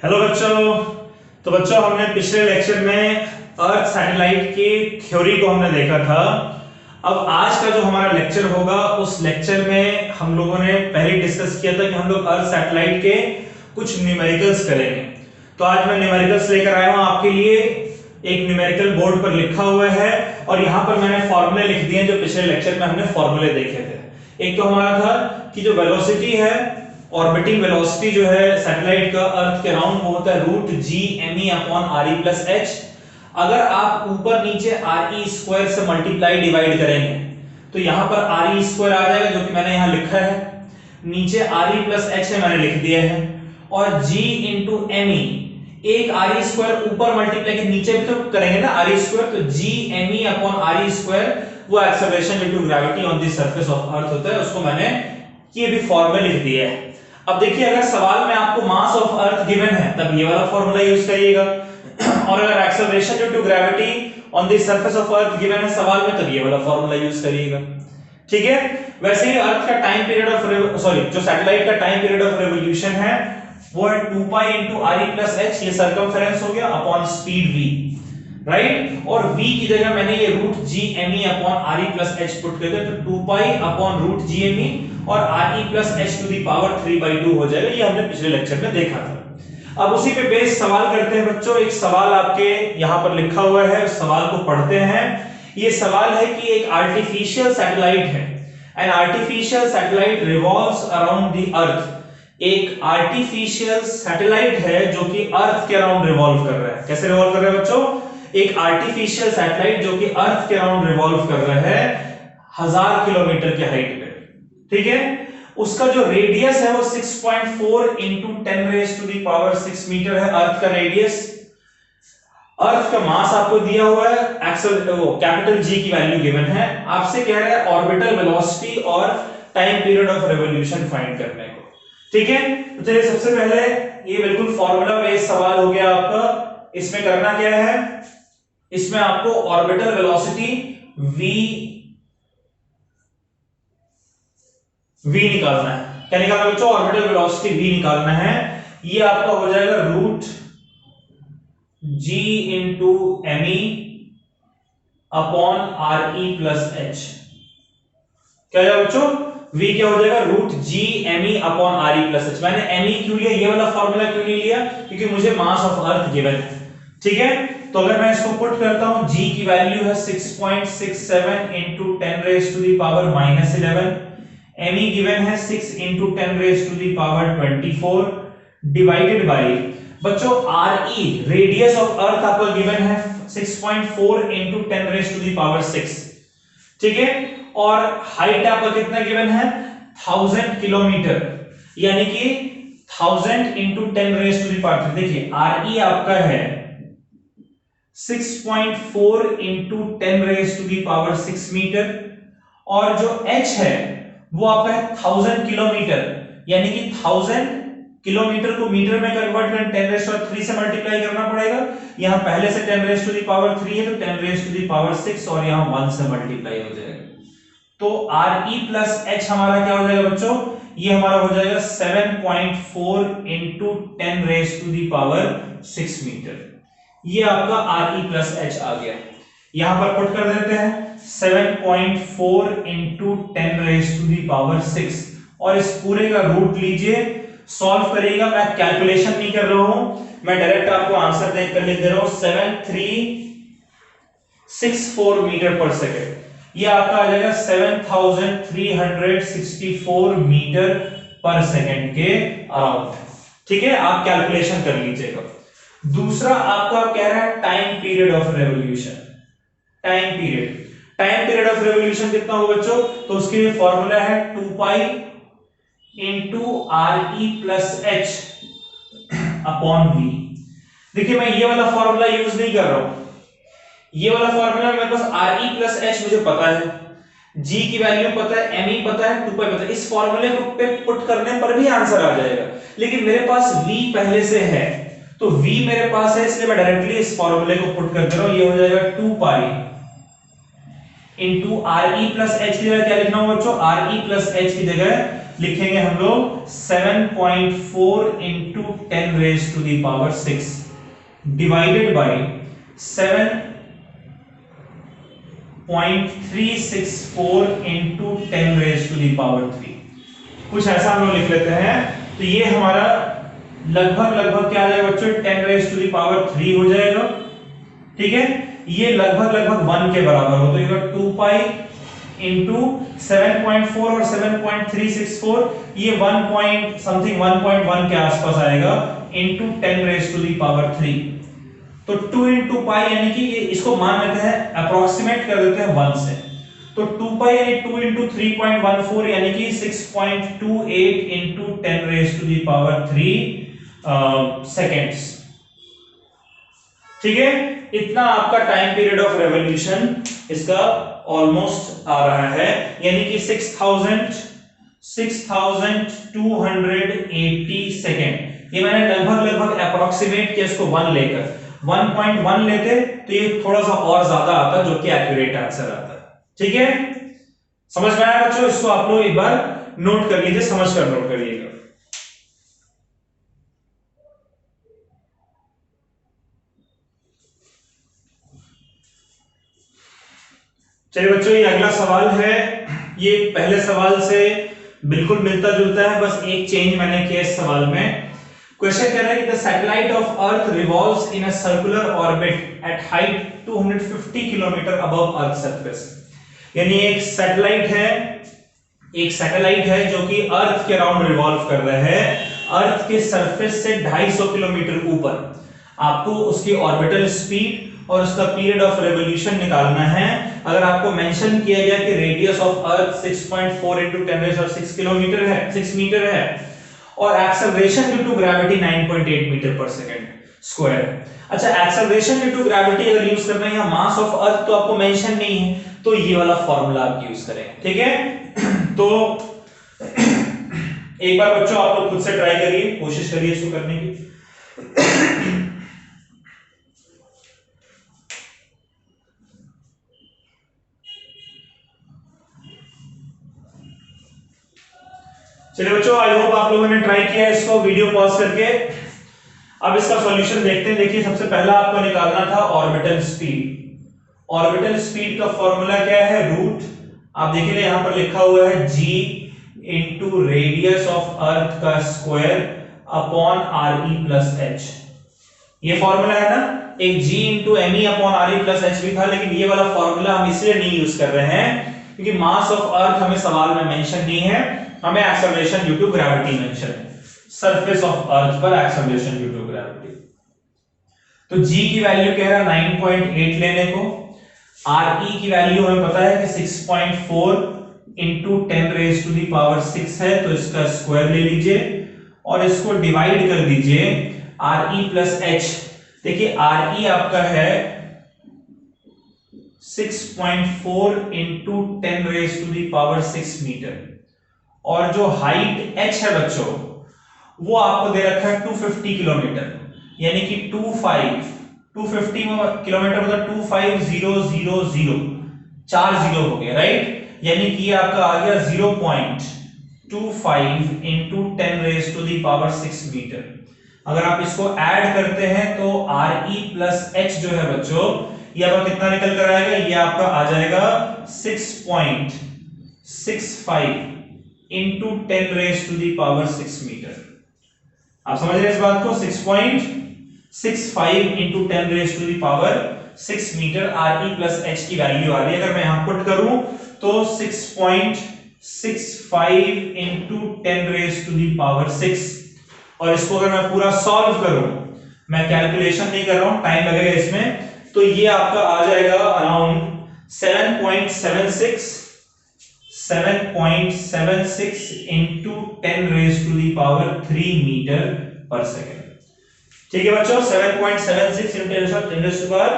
Hello बच्चों। तो बच्चों हमने पिछले लेक्चर में अर्थ सैटेलाइट की थ्योरी को हमने देखा था। अब आज का जो हमारा लेक्चर होगा उस लेक्चर में हम लोगों ने पहले डिस्कस किया था कि हम लोग अर्थ सैटेलाइट के कुछ न्यूमेरिकल्स करेंगे। तो आज मैं न्यूमेरिकल्स लेकर आया हूं आपके लिए। एक न्यूमेरिकल बोर्ड पर लिखा हुआ है और यहाँ पर मैंने फॉर्मूले लिख दिए जो पिछले लेक्चर में हमने फॉर्मूले देखे थे। एक तो हमारा था कि जो वेलोसिटी है, ऑर्बिटिंग वेलोसिटी जो है सैटेलाइट का अर्थ के अराउंड, वो होता है root G M E upon R E plus H. अगर आप ऊपर नीचे आर ई स्क्वायर से मल्टीप्लाई डिवाइड करेंगे तो यहां पर आर ई स्क्वायर आ जाएगा, जो कि मैंने यहां लिखा है। नीचे आर ई प्लस एच है, मैंने लिख दिया है। और जी इंटू एम ई, एक आर ई स्क्वायर ऊपर मल्टीप्लाई के नीचे भी तो करेंगे ना आर ई स्क्वायर, तो G M E upon R E square वो acceleration due to gravity on the surface of earth होता है। उसको मैंने ये भी फॉर्मूला लिख दिया है। अब देखिए, अगर सवाल में आपको मास ऑफ अर्थ गिवन है तब ये वाला फॉर्मूला यूज करिएगा, और अगर acceleration due to gravity on the surface of earth given है सवाल में तब ये वाला फॉर्मूला यूज करिएगा। ठीक है। वैसे ही अर्थ का टाइम पीरियड ऑफ जो सैटेलाइट का टाइम पीरियड ऑफ रिवॉल्यूशन है वो है 2 pi into R E plus H, ये सर्कमफेरेंस हो गया, अपॉन स्पीड v, राइट। और v की जगह मैंने ये root G M E upon R E plus H put कर दिया, तो 2 pi upon root G M E और R E plus H to the power 3/2 हो जाएगा। ये हमने पिछले लेक्चर में देखा था। अब उसी पे बेस सवाल करते हैं बच्चों। एक सवाल आपके यहाँ पर लिखा हुआ है, उस सवाल को पढ़ते हैं। ये सवाल है कि एक आर्टिफिशियल सैटेलाइट है, N artificial satellite revolves around the earth. एक आर्टिफिशियल सैटेलाइट है जो कि अर्थ के अराउंड रिवॉल्व कर रहा है। कैसे रिवॉल्व कर रहा है बच्चों? एक आर्टिफिशियल सैटेलाइट जो कि अर्थ के अराउंड रिवॉल्व कर रहा है 1000 किलोमीटर की हाइट पे। ठीक है। उसका जो रेडियस है वो 6.4 into 10 raise to the power 6 metre है, अर्थ का रेडियस। अर्थ का मास आपको दिया हुआ है, कैपिटल जी की वैल्यू गिवन है। आपसे कह रहा है ऑर्बिटल वेलोसिटी और time period of revolution find करने को। ठीक है। तो चलिए सबसे पहले ये बिल्कुल फॉर्मूला बेस्ड सवाल हो गया आपका। इसमें करना क्या है, इसमें आपको ऑर्बिटल वेलोसिटी v निकालना है। क्या निकालना है बच्चों? ऑर्बिटल वेलोसिटी v निकालना है। ये आपका हो जाएगा root g into M E upon R E plus H. क्या जाएगा बच्चों? v क्या हो जाएगा? Root g M E upon R E plus H. मैंने एम ई क्यों लिया, ये वाला फॉर्मूला क्यों नहीं लिया? क्योंकि मुझे मास ऑफ अर्थ गिवन है। ठीक है। तो अगर मैं इसको पुट करता हूं, g की वैल्यू है 6.67 into 10 raise to the power -11, me given है 6 into 10 raise to the power 24 by बाई बच्चों re, रेडियस ऑफ अर्थ आपका गिवन है 6.4 into 10 raise to the power 6। ठीक है। और हाइट आपका कितना गिवन है? 1000 किलोमीटर, यानी कि 1000 into 10 raise to the power 3। देखिए re आपका है 6.4 into 10 raise to the power 6 metre, और जो h है वो आपका है 1000 किलोमीटर, यानी कि 1000 किलोमीटर को मीटर में कन्वर्ट करना 10 रेज़ टू 3 से मल्टीप्लाई करना पड़ेगा। यहां पहले से 10 रेज़ टू दी पावर 3 है तो 10 रेज़ टू दी पावर 6 और यहां 1 से मल्टीप्लाई हो जाएगा। तो re प्लस h हमारा क्या हो जाएगा बच्चों? ये हमारा हो जाएगा 7.4 into 10 raise to the power 6 metre. ये आपका re प्लस h आ गया। यहां पर पुट कर देते हैं 7.4 into 10 raise to the power 6, और इस पूरे का रूट लीजिए, सॉल्व करिएगा। मैं कैलकुलेशन नहीं कर रहा हूं, मैं डायरेक्ट आपको आंसर देखकर लिख दे रहा हूं 7364 मीटर पर सेकेंड। ये आपका आ जाएगा 7364 मीटर पर सेकेंड के अराउंड। ठीक है। आप कैलकुलेशन कर लीजिएगा। दूसरा आपका कह रहा है time period of revolution. Time period of revolution कितना होगा बच्चों? तो उसके लिए फॉर्मूला है 2 pi into R E plus H upon v। देखिए मैं ये वाला फॉर्मूला यूज नहीं कर रहा हूं, ये वाला फॉर्मूला मेरे पास आर ई प्लस एच मुझे पता है, g की वैल्यू पता है, m ई पता है, 2 पाई पता है। इस फॉर्मूले को पे पुट करने पर भी आंसर आ जाएगा, लेकिन मेरे पास v पहले से है, तो v मेरे पास है, इसलिए मैं डायरेक्टली इस फॉर्मूले को पुट कर दे रहा हूं। ये हो जाएगा 2 pi into R E plus H की जगह क्या लिखना होगा बच्चों? आर ई प्लस एच की जगह लिखेंगे हम लोग 7.4 into 10 raise to the power 6 divided by 7.364 into 10 raise to the power 3। कुछ ऐसा हम लोग लिख लेते हैं। तो ये हमारा लगभग क्या आ जाएगा बच्चों, 10 रेज टू दी पावर 3 हो जाएगा। ठीक है, ये लगभग 1 के बराबर हो, तो ये 2 पाई इंटू 7.4 और 7.364, ये 1 पॉइंट समथिंग 1.1 के आसपास आएगा into 10 raise to the power 3। तो 2 इंटू पाई यानी कि ये इसको मान लेते हैं, अप्रोक्सीमेट कर देते हैं 1 से। तो 2 पाई यानी 2 इंटू 3.14 यानी कि 6.28 into 10 raise to the power 3 seconds. ठीक है, इतना आपका टाइम पीरियड ऑफ रेवोल्यूशन इसका ऑलमोस्ट आ रहा है, यानी कि 6280 सेकेंड। ये मैंने लगभग अप्रोक्सीमेट किया इसको 1 लेकर, 1.1 लेते तो ये थोड़ा सा और ज्यादा आता जो कि एक्यूरेट आंसर आता है। ठीक है, समझ में आया बच्चों? इसको आप लोग एक बार नोट कर लीजिए, समझ कर नोट करिएगा। चलिए बच्चों, ये अगला सवाल है। ये पहले सवाल से बिल्कुल मिलता जुलता है, बस एक चेंज मैंने किया इस सवाल में। क्वेश्चन कह रहा है कि the satellite of earth revolves in a circular orbit at height 250 kilometre above earth surface. यानी एक सैटेलाइट है जो कि अर्थ के अराउंड रिवॉल्व कर रहा है, अर्थ के सरफेस से 250 किलोमीटर ऊपर। आपको उसकी ऑर्बिटल स्पीड और उसका पीरियड ऑफ रेवोल्यूशन निकालना है। अगर आपको मेंशन किया गया कि radius of earth 6.4 into 10⁶ kilometre है, 6 मीटर है, और acceleration due to gravity 9.8 metre पर सेकंड स्क्वायर। अच्छा, एक्सेलरेशन ड्यू टू ग्रेविटी अगर यूज करना है या मास ऑफ अर्थ तो आपको मेंशन नहीं है, तो ये वाला फॉर्मूला आप यूज करेंगे। ठीक है, तो एक बार बच्चों आप लोग खुद से ट्राई करिए, कोशिश करिए इसको करने की। चलिए बच्चों, आई होप आप लोगों ने ट्राई किया इसको वीडियो पॉज करके। अब इसका सॉल्यूशन देखते हैं। देखिए, सबसे पहला आपको निकालना था ऑर्बिटल स्पीड। ऑर्बिटल स्पीड का फॉर्मूला क्या है? रूट, आप देखिए यहां पर लिखा हुआ है g into radius of earth का square upon re plus h। ये फॉर्मूला है ना, एक g into me upon re plus h भी था, लेकिन ये वाला फॉर्मूला हम इसलिए नहीं यूज कर रहे हैं क्योंकि मास ऑफ अर्थ हमें सवाल में मेंशन नहीं है, हमें acceleration due to gravity mention है, सरफेस ऑफ अर्थ पर एक्सेलरेशन ड्यू टू ग्रेविटी। तो g की वैल्यू कह रहा है 9.8 लेने को, re की वैल्यू हमें पता है कि 6.4 into 10 raise to the power 6 है, तो इसका स्क्वायर ले लीजिए और इसको डिवाइड कर दीजिए re प्लस h। देखिए re आपका है 6.4 into 10 raise to the power 6 metre, और जो हाइट h है बच्चों वो आपको दे रखा है 250 किलोमीटर, यानी कि 250 किलोमीटर मतलब 25000, 4 जीरो हो गया, राइट। यानी कि ये आपका आ गया 0.25 into 10 raise to the power 6 metre. अगर आप इसको ऐड करते हैं तो re प्लस h जो है बच्चों, ये आपका कितना निकल कर आएगा? ये आपका आ जाएगा 6.65 into 10 raise to the power 6 metre. आप समझ रहे हैं इस बात को? 6.65 into 10 raise to the power 6 metre re plus h की वैल्यू आ रही है। अगर मैं यहां पुट करूं तो 6.65 into 10 raise to the power 6, और इसको अगर मैं पूरा सॉल्व करूं, मैं कैलकुलेशन नहीं कर रहा हूं, टाइम लगेगा इसमें, तो ये आपका आ जाएगा around 7.76 into 10 raise to the power 3 metre per second. ठीक है बच्चों, 7.76 into 10 raise to power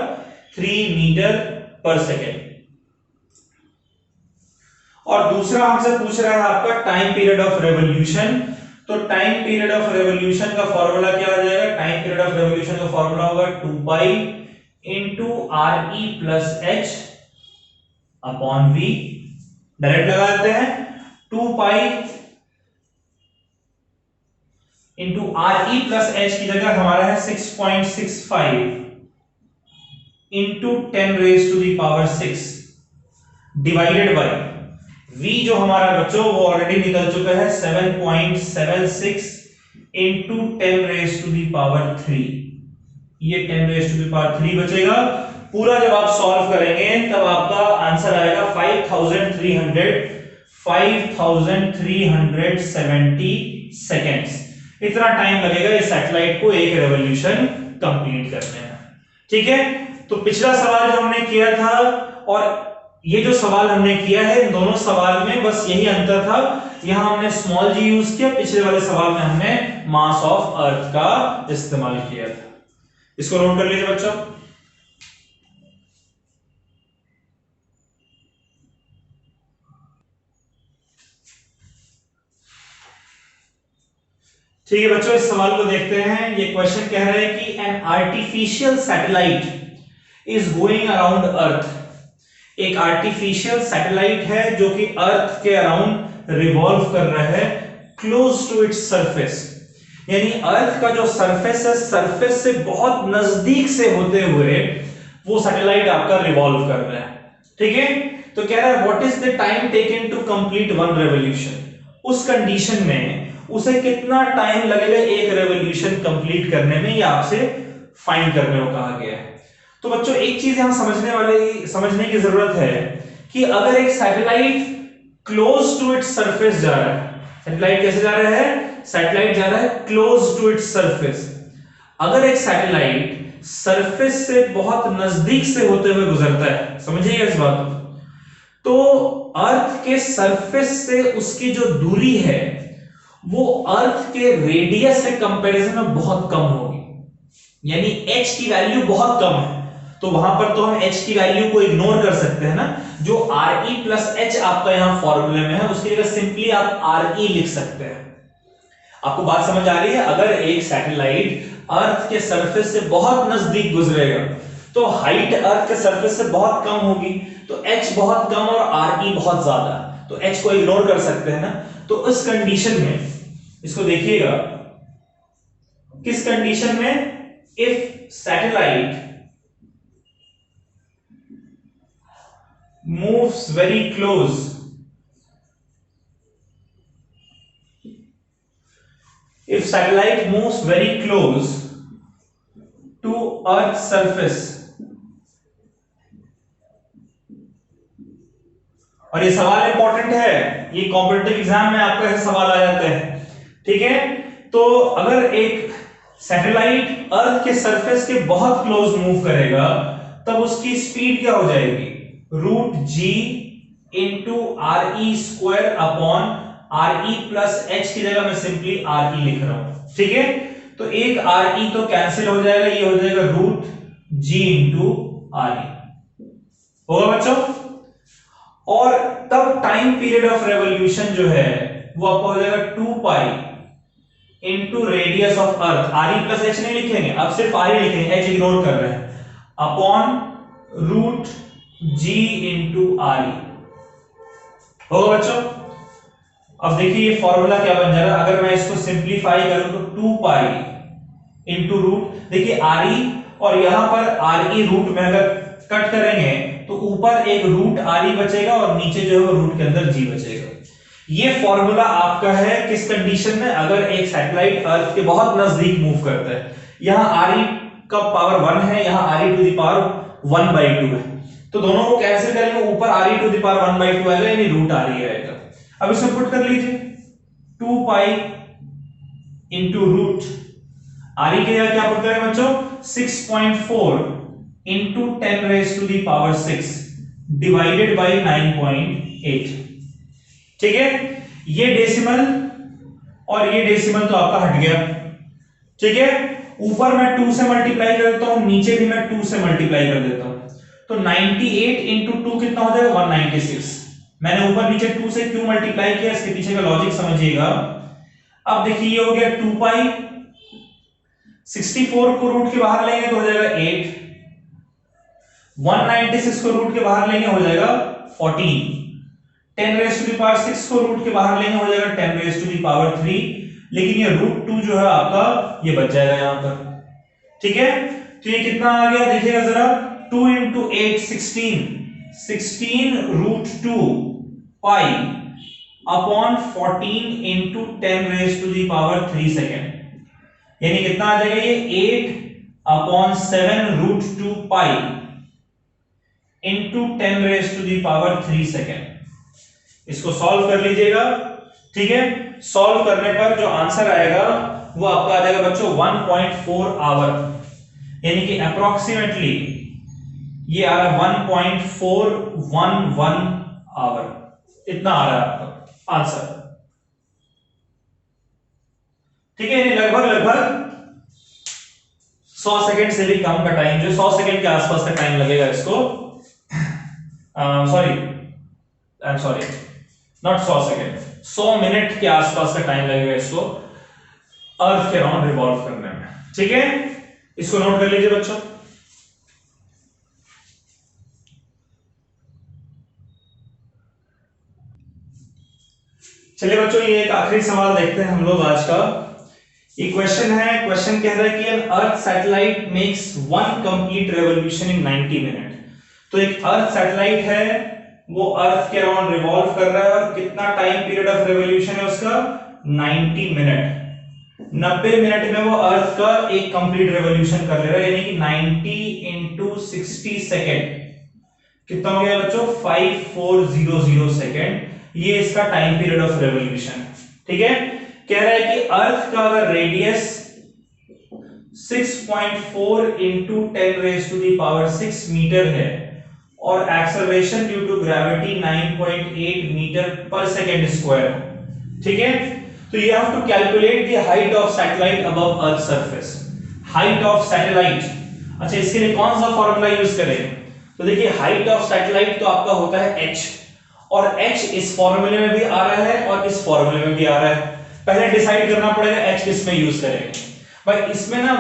3 metre per second. और दूसरा हमसे पूछ रहा है आपका टाइम पीरियड ऑफ रेवोल्यूशन। तो टाइम पीरियड ऑफ रेवोल्यूशन का फॉर्मूला क्या आ जाएगा? टाइम पीरियड ऑफ रेवोल्यूशन का फॉर्मूला होगा 2 pi into re plus h upon v। Direct लगा देते हैं, 2 pi into R E plus H की जगह हमारा है 6.65 into 10 raise to the power 6 divided by v जो हमारा बच्चों वो ऑलरेडी निकल चुका है 7.76 into 10 raise to the power 3। ये 10 रेज टू दी पावर 3 बचेगा। पूरा जब आप सॉल्व करेंगे तब आपका आंसर आएगा 5370 सेकेंड्स। इतना टाइम लगेगा इस सैटेलाइट को एक रेवोल्यूशन कंप्लीट करने में। ठीक है, तो पिछला सवाल जो हमने किया था और ये जो सवाल हमने किया है, इन दोनों सवाल में बस यही अंतर था, यहां हमने स्मॉल जी यूज किया, पिछले वाले सवाल में हमने मास ऑफ अर्थ का इस्तेमाल किया था। इसको नोट कर लीजिए बच्चों। ठीक है बच्चों, इस सवाल को देखते हैं। ये क्वेश्चन कह रहा है कि an artificial satellite is going around earth. एक आर्टिफिशियल सैटेलाइट है जो कि अर्थ के अराउंड रिवॉल्व कर रहा है क्लोज टू इट्स सरफेस, यानी अर्थ का जो सरफेस है, सरफेस से बहुत नजदीक से होते हुए वो सैटेलाइट आपका रिवॉल्व कर रहा है। ठीक है, तो कह रहा है what is the time taken to complete one revolution. उस कंडीशन में उसे कितना टाइम लगेगा एक रेवोल्यूशन कंप्लीट करने में, ये आपसे फाइंड करने को कहा गया है। तो बच्चों एक चीज यहां समझने की जरूरत है कि अगर एक satellite close to its surface जा रहा है, सैटेलाइट कैसे जा रहा है, सैटेलाइट जा रहा है क्लोज टू इट्स सरफेस। अगर एक सैटेलाइट सरफेस से बहुत नजदीक से होते हुए गुजरता है, समझिएगा इस बात को, तो अर्थ के सरफेस से उसकी जो दूरी है वो अर्थ के रेडियस से कंपैरिजन में बहुत कम होगी, यानी h की वैल्यू बहुत कम है। तो वहां पर तो हम h की वैल्यू को इग्नोर कर सकते हैं ना, जो Re प्लस एच आपका यहां फॉर्मूले में है उसकी जगह सिंपली आप Re लिख सकते हैं। आपको बात समझ आ रही है? अगर एक सैटेलाइट अर्थ के सरफेस से बहुत नजदीक गुजरेगा तो हाइट अर्थ के सरफेस से बहुत कम होगी, तो h बहुत कम और Re बहुत ज्यादा, तो h को इग्नोर कर सकते हैं ना। तो इस कंडीशन में इसको देखिएगा, किस कंडीशन में, if satellite moves very close if satellite moves very close to earth's surface, और ये सवाल इंपॉर्टेंट है, ये कॉम्पिटिटिव एग्जाम में आपका ऐसे सवाल आ जाते हैं। ठीक है, तो अगर एक सैटेलाइट अर्थ के सरफेस के बहुत क्लोज मूव करेगा तब उसकी स्पीड क्या हो जाएगी, root G into R E square upon R E plus H की जगह मैं सिंपली आर ई लिख रहा हूं। ठीक है, तो एक आर ई तो कैंसिल हो जाएगा, ये हो जाएगा root G into R E, होगा बच्चों। और तब टाइम पीरियड ऑफ रेवोल्यूशन जो है वो आपको हो जाएगा 2 pi into radius of earth. Are E plus H नहीं लिखेंगे, अब सिर्फ आर ई लिखेंगे, एच इग्नोर कर रहे हैं, upon root G into R E, होगा बच्चों। अब देखिए ये फॉर्मूला क्या बन जाएगा, अगर मैं इसको सिंप्लीफाई करूं तो 2 पाई इंटू रूट, देखिए आर ई और यहां पर आर ई रूट में अगर कट करेंगे तो ऊपर एक रूट आर ई बचेगा और नीचे जो है वो रूट के अंदर जी बचेगा। ये फॉर्मूला आपका है किस कंडीशन में, अगर एक सैटेलाइट अर्थ के बहुत नजदीक मूव करता है। यहां आर ई का पावर 1 है, यहां R E to the power 1/2 है, तो दोनों को कैंसिल करेंगे, ऊपर R E to the power 1/2 आएगा, यानी रूट आर ई आएगा। अब इसे पुट कर लीजिए, 2 pi into root R E के जगह क्या पुट करेंगे बच्चों, 6.4 into 10 raise to the power 6 divided by 9.8। ठीक है, ये डेसिमल और ये डेसिमल तो आपका हट गया। ठीक है, ऊपर मैं 2 से मल्टीप्लाई कर देता हूं, नीचे भी मैं 2 से मल्टीप्लाई कर देता हूं, तो 98 इंटू 2 कितना हो जाएगा, 196। मैंने ऊपर नीचे 2 से क्यों मल्टीप्लाई किया, इसके पीछे का लॉजिक समझिएगा। अब देखिए ये हो गया 2 पाई, 64 को रूट के बाहर लेंगे तो हो जाएगा 8, 196 को रूट के बाहर लेंगे हो जाएगा 14, 10 रेज टू द पावर 6 को रूट के बाहर लेंगे हो जाएगा 10 रेज टू द पावर 3, लेकिन ये √2 जो है आपका ये बच जाएगा यहां पर, ठीक है। तो ये कितना आ गया देखिएगा जरा, 2 × 8 16 √2 पाई अपॉन 14 × 10⁻³ सेकेंड, यानी कितना आ जाएगा ये 8/7 √2 पाई इंटू 10⁻³ सेकेंड। इसको सॉल्व कर लीजिएगा, ठीक है। सॉल्व करने पर जो आंसर आएगा वो आपका आ जाएगा बच्चों 1.4 आवर, यानी कि अप्रोक्सीमेटली ये आ रहा है 1.411 आवर, इतना आ रहा है आपका आंसर, ठीक है। यानी लगभग 100 सेकंड से भी कम का टाइम, जो 100 सेकंड के आसपास का टाइम लगेगा इसको, सॉरी नॉट 100 सेकंड, 100 मिनट के आसपास का टाइम लगेगा इसको अर्थ के अराउंड रिवॉल्व करने में, ठीक है। इसको नोट कर लीजिए बच्चों। चलिए बच्चों, ये एक आखिरी सवाल देखते हैं हम लोग आज का। ये क्वेश्चन है, क्वेश्चन कह रहा है कि an earth satellite makes 1 complete revolution in 90 minute. तो एक अर्थ सैटेलाइट है, वो अर्थ के अराउंड रिवॉल्व कर रहा है, और कितना टाइम पीरियड ऑफ रेवोल्यूशन है उसका 90 मिनट। 90 मिनट में वो अर्थ का एक कंप्लीट रेवोल्यूशन कर ले रहा है, यानी कि 90 × 60 सेकेंड, कितना हो गया बच्चों 5400 सेकेंड, ये इसका टाइम पीरियड ऑफ रेवोल्यूशन है, ठीक है। कह रहा है कि अर्थ का अगर रेडियस 6.4 × 10⁻⁶ मीटर है और acceleration due to gravity 9.8 metre per second square, ठीक है। तो you have to calculate the height of satellite above earth surface. Height of satellite, अच्छा इसके लिए कौन सा फॉर्मूला यूज करें? तो देखिए हाइट ऑफ सैटेलाइट तो आपका होता है h, और h इस फॉर्मूले में भी आ रहा है और इस फॉर्मूले में भी आ रहा है। पहले डिसाइड करना पड़ेगा h किस में यूज करेंगे। भाई इसमें ना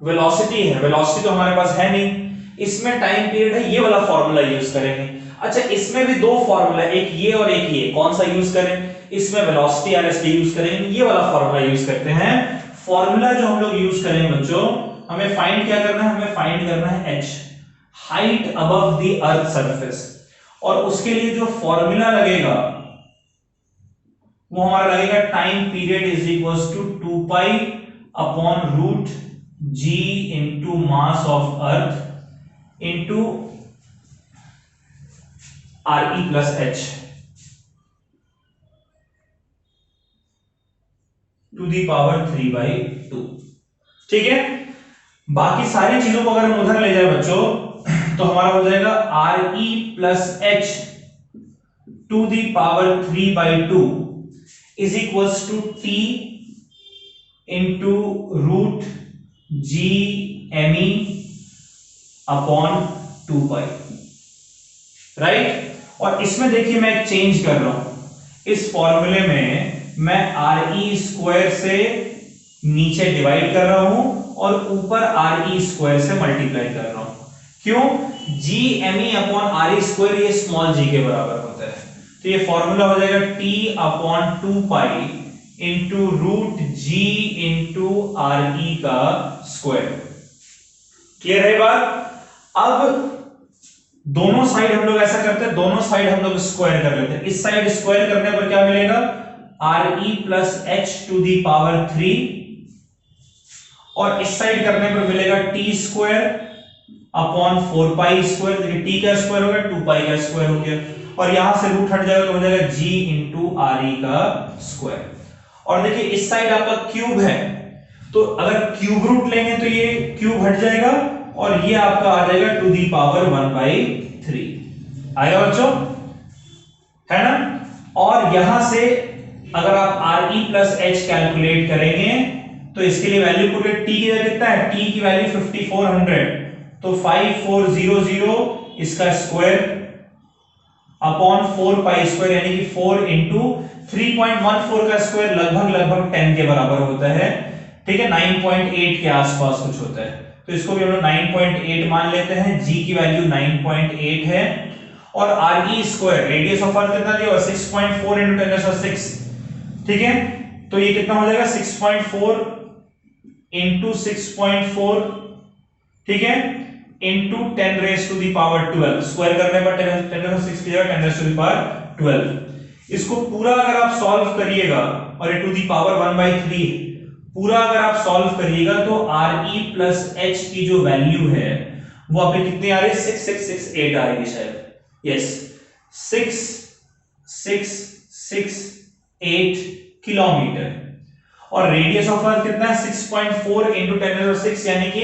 वेलोसिटी है, वेलोसिटी तो हमारे पास है नहीं, इसमें टाइम पीरियड है, ये वाला फॉर्मूला यूज करेंगे। अच्छा इसमें भी दो फॉर्मूला, एक ये और एक ये, कौन सा यूज करें? इसमें वेलोसिटी आर एस यूज करेंगे, ये वाला फॉर्मूला यूज करते हैं। फॉर्मूला जो हम लोग यूज करेंगे बच्चों, हमें फाइंड क्या करना है? हमें फाइंड करना है h, height above the earth surface, और उसके लिए जो फॉर्मूला लगेगा वो हमारा लगेगा time period is equals to 2 pi upon root g into mass of earth into R E plus H to the power 3/2, ठीक है। बाकी सारी चीजों को अगर हम उधर ले जाए बच्चों तो हमारा हो जाएगा R E plus H to the power 3/2 is equals to T into root G M E upon 2 pi, right. और इसमें देखिए मैं एक चेंज कर रहा हूं, इस फॉर्मूले में मैं आर ई स्क्वायर से नीचे डिवाइड कर रहा हूं और ऊपर आर ई स्क्वायर से मल्टीप्लाई कर रहा हूं। क्यों? G M E upon R E square ये स्मॉल जी के बराबर होता है, तो ये फॉर्मूला हो जाएगा T upon 2 pi into root G into R E का स्क्वायर। क्लियर है बात? अब दोनों साइड हम लोग ऐसा करते हैं, दोनों साइड हम लोग स्क्वायर कर लेते हैं। इस साइड स्क्वायर करने पर क्या मिलेगा? R E plus H to the power 3, और इस साइड करने पर मिलेगा T square upon 4 pi square. देखिए टी का स्क्वायर हो गया, 2 पाई का स्क्वायर हो गया, और यहां से रूट हट जाएगा तो हो जाएगा जी इंटू आर ई का स्क्वायर। और देखिए इस साइड आपका क्यूब है, तो अगर क्यूब रूट लेंगे तो ये क्यूब हट जाएगा और ये आपका आ जाएगा टू दी पावर 1/3 आएगा बच्चों, है ना। और यहां से अगर आप are E plus H calculate करेंगे तो इसके लिए वैल्यू पुट टी की वैल्यू कितना है? टी की वैल्यू 5400, तो 5400 इसका स्क्वायर अपॉन 4 पाई स्क्वायर, यानी कि 4 इंटू 3.14 का स्क्वायर लगभग 10 के बराबर होता है, ठीक है। 9.8 के आसपास कुछ होता है, तो इसको भी हम लोग 9.8 मान लेते हैं। g की वैल्यू 9.8 है, और R E square radius of अर्थ कितना दिया? 6.4 × 10⁻⁶, ठीक है। तो ये कितना हो जाएगा 6.4 इंटू 6.4, ठीक है, into 10 raise to the power 12, square करने पर 10 की जगह 10 रेज टू दी पावर 12। इसको पूरा अगर आप सॉल्व करिएगा और ये टू दी पावर 1/3 पूरा अगर आप सॉल्व करिएगा तो Re प्लस H की जो वैल्यू है वो आपकी कितनी आ रही है, 6668 आ रही है शायद, यस 6668 किलोमीटर। और रेडियस ऑफ अर्थ कितना है 6.4 इंटू 10⁻⁶ यानी कि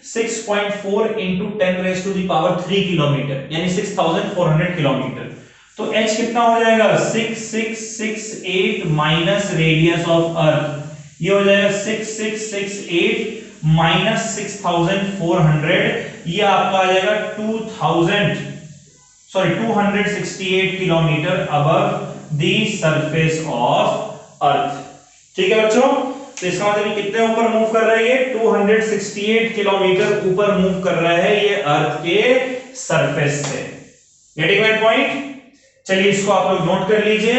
6.4 इंटू 10⁻³ किलोमीटर यानी 6400 किलोमीटर। तो h कितना हो जाएगा 6668 माइनस रेडियस ऑफ अर्थ, ये हो जाएगा 6668 माइनस 6400, ये आपका आ जाएगा 268 kilometre above the surface of अर्थ। ठीक है बच्चों, तो इसका मतलब कितने ऊपर मूव कर रहा है, ये 268 किलोमीटर ऊपर मूव कर रहा है ये अर्थ के सरफेस से। Getting my point? चलिए इसको आप लोग नोट कर लीजिए।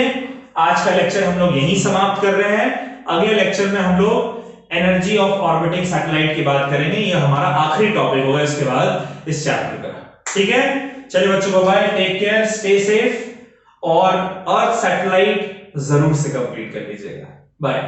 आज का लेक्चर हम लोग यहीं समाप्त कर रहे हैं। अगले लेक्चर में हम लोग एनर्जी ऑफ ऑर्बिटिंग सैटेलाइट की बात करेंगे, ये हमारा आखिरी टॉपिक होगा इसके बाद इस चैप्टर का। ठीक है, चलिए बच्चों bye, take care, stay safe और अर्थ सैटेलाइट जरूर से कंप्लीट कर लीजिएगा। बाय।